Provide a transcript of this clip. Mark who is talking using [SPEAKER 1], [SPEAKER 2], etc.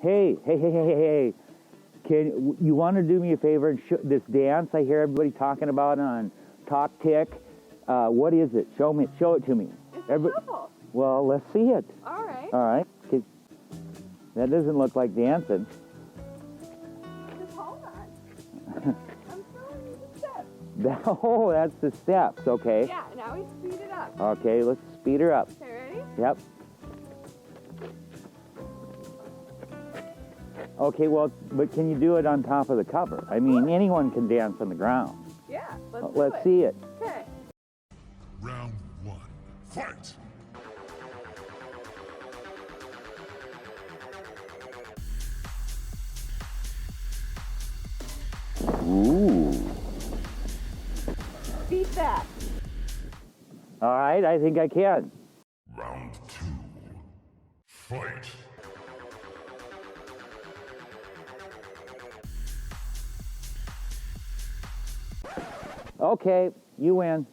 [SPEAKER 1] Hey. Can you want to do me a favor and this dance I hear everybody talking about on Talk Tick? What is it? Show it to me.
[SPEAKER 2] It's a shuffle.
[SPEAKER 1] Well, let's see it.
[SPEAKER 2] All right.
[SPEAKER 1] All right. That doesn't look like dancing.
[SPEAKER 2] Just hold on. I'm showing you the steps.
[SPEAKER 1] Oh, that's the steps. Okay.
[SPEAKER 2] Yeah, now we speed it up.
[SPEAKER 1] Okay, let's speed her up.
[SPEAKER 2] Okay, ready?
[SPEAKER 1] Yep. Okay, well, but can you do it on top of the cover? I mean, anyone can dance on the ground.
[SPEAKER 2] Yeah,
[SPEAKER 1] Let's see it.
[SPEAKER 2] Okay.
[SPEAKER 3] Round 1, fight!
[SPEAKER 1] Ooh.
[SPEAKER 2] Beat that.
[SPEAKER 1] All right, I think I can.
[SPEAKER 3] Round 2, fight!
[SPEAKER 1] Okay, you win.